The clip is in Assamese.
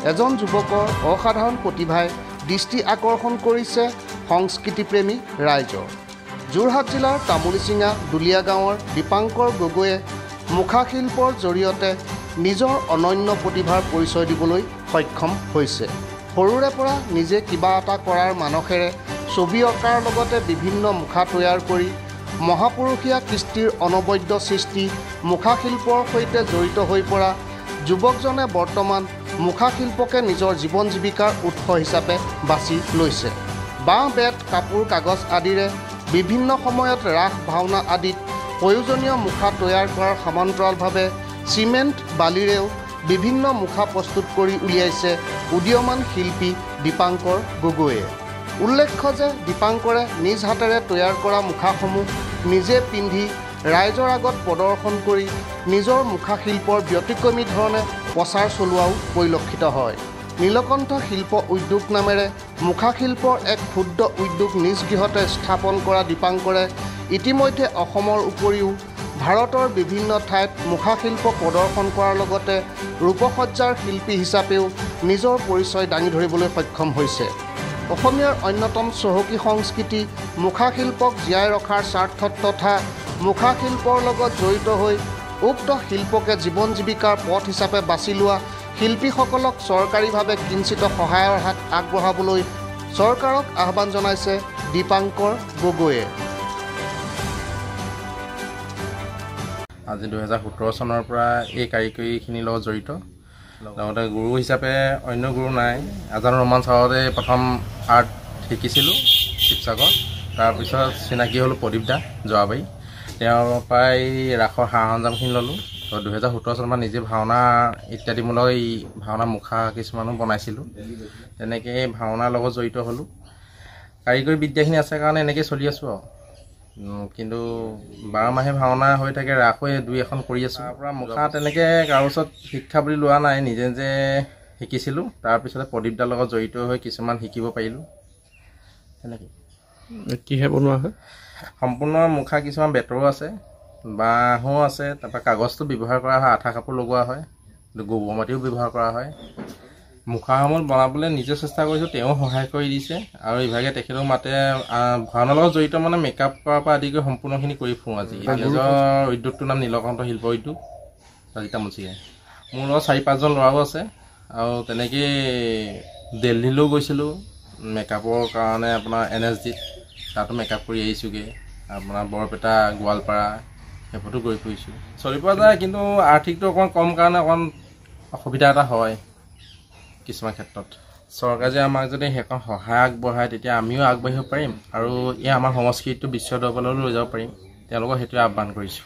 এজন যুৱকৰ অসাধাৰণ প্ৰতিভাই দৃষ্টি আকৰ্ষণ কৰিছে সংস্কৃতিপ্ৰেমী ৰাইজৰ। যোৰহাট জিলাৰ তামুলীচিঙা দুলীয়া গাঁৱৰ দীপাংকৰ গগৈয়ে মুখাশিল্পৰ জৰিয়তে নিজৰ অনন্য প্ৰতিভাৰ পৰিচয় দিবলৈ সক্ষম হৈছে। সৰুৰে পৰা নিজে কিবা এটা কৰাৰ মানসেৰে ছবি অঁকাৰ লগতে বিভিন্ন মুখা তৈয়াৰ কৰি মহাপুৰুষীয়া কৃষ্টিৰ অনবদ্য সৃষ্টি মুখাশিল্পৰ সৈতে জড়িত হৈ পৰা যুৱকজনে বৰ্তমান মুখাশিল্পকে নিজৰ জীৱন জীৱিকাৰ উৎস হিচাপে বাছি লৈছে। বাঁহ, বেত, কাপোৰ, কাগজ আদিৰে বিভিন্ন সময়ত ৰাস, ভাওনা আদিত প্ৰয়োজনীয় মুখা তৈয়াৰ কৰাৰ সমান্তৰালভাৱে চিমেণ্ট, বালিৰেও বিভিন্ন মুখা প্ৰস্তুত কৰি উলিয়াইছে উদীয়মান শিল্পী দীপাংকৰ গগৈয়ে। উল্লেখ্য যে দীপাংকৰে নিজ হাতেৰে তৈয়াৰ কৰা মুখাসমূহ নিজে পিন্ধি ৰাইজৰ আগত প্ৰদৰ্শন কৰি নিজৰ মুখাশিল্পৰ ব্যতিক্ৰমী ধৰণে প্ৰচাৰ চলোৱাও পৰিলক্ষিত হয়। নীলকণ্ঠ শিল্প উদ্যোগ নামেৰে মুখাশিল্পৰ এক ক্ষুদ্ৰ উদ্যোগ নিজ গৃহতে স্থাপন কৰা দীপাংকৰে ইতিমধ্যে অসমৰ উপৰিও ভাৰতৰ বিভিন্ন ঠাইত মুখাশিল্প প্ৰদৰ্শন কৰাৰ লগতে ৰূপসজ্জাৰ শিল্পী হিচাপেও নিজৰ পৰিচয় দাঙি ধৰিবলৈ সক্ষম হৈছে। অসমীয়াৰ অন্যতম চহকী সংস্কৃতি মুখাশিল্পক জীয়াই ৰখাৰ স্বাৰ্থত তথা মুখাশিল্পৰ লগত জড়িত হৈ উক্ত শিল্পকে জীৱন জীৱিকাৰ পথ হিচাপে বাছি লোৱা শিল্পীসকলক চৰকাৰীভাৱে কিঞ্চিত সহায়ৰ হাত আগবঢ়াবলৈ চৰকাৰক আহ্বান জনাইছে দীপাংকৰ গগৈয়ে। আজি 2017 চনৰ পৰা এই কাৰিকৰীখিনিৰ লগত জড়িত। লগতে গুৰু হিচাপে অন্য গুৰু নাই। আজান ৰহমান ছাৰতে প্ৰথম আৰ্ট শিকিছিলোঁ শিৱসাগৰ। তাৰপিছত চিনাকি হ'লোঁ প্ৰদীপ দা যোৱাবাৰী। তেওঁৰ পৰাই ৰাসৰ সা সৰঞ্জামখিনি ল'লোঁ। 2017 চনৰ পৰা নিজে ভাওনা ইত্যাদিমূলক এই ভাওনা মুখা কিছুমানো বনাইছিলোঁ। তেনেকৈ ভাওনাৰ লগত জড়িত হ'লোঁ। কাৰিকৰী বিদ্যাখিনি আছে কাৰণে এনেকৈ চলি আছোঁ আৰু। কিন্তু 12 মাহে ভাওনা হৈ থাকে, ৰাসো 2-এখন কৰি আছোঁ। তাৰ পৰা মুখা তেনেকৈ কাৰো ওচৰত শিক্ষা বুলি লোৱা নাই, নিজে নিজে শিকিছিলোঁ। তাৰপিছতে প্ৰদীপদাৰ লগত জড়িত হৈ কিছুমান শিকিব পাৰিলোঁ। তেনেকৈ কিহে বনোৱা হয়? সম্পূৰ্ণ মুখা কিছুমান বেতৰো আছে, বাঁহো আছে, তাৰপৰা কাগজটো ব্যৱহাৰ কৰা হয়, আঠা কাপোৰ লগোৱা হয়, গোবৰ মাটিও ব্যৱহাৰ কৰা হয়। মুখাসমূহ বনাবলৈ নিজে চেষ্টা কৰিছোঁ, তেওঁ সহায় কৰি দিছে। আৰু ইভাগে তেখেতক মাতে ভাওনাৰ লগত জড়িত মানে মেকআপ কৰাৰ পৰা আদি কৰি সম্পূৰ্ণখিনি কৰি ফুৰোঁ। আজি নিজৰ উদ্যোগটোৰ নাম নীলকণ্ঠ শিল্প উদ্যোগ তামুলীচিঙা। মোৰ লগত 4-5জন ল'ৰাও আছে। আৰু তেনেকৈ দিল্লীলৈও গৈছিলোঁ মেকআপৰ কাৰণে, আপোনাৰ NSDত তাতো মেকআপ কৰি আহিছোঁগৈ। আপোনাৰ বৰপেটা, গোৱালপাৰা সেইবোৰতো গৈ ফুৰিছোঁ। চলি পোৱা যায়, কিন্তু আৰ্থিকটো অকণমান কম কাৰণে অকণমান অসুবিধা এটা হয় কিছুমান ক্ষেত্ৰত। চৰকাৰে যে আমাক যদি সেইখন সহায় আগবঢ়ায় তেতিয়া আমিও আগবাঢ়িব পাৰিম আৰু এই আমাৰ সংস্কৃতিটো বিশ্ব দৰবাৰলৈ লৈ যাব পাৰিম। তেওঁলোকক সেইটোৱে আহ্বান কৰিছোঁ।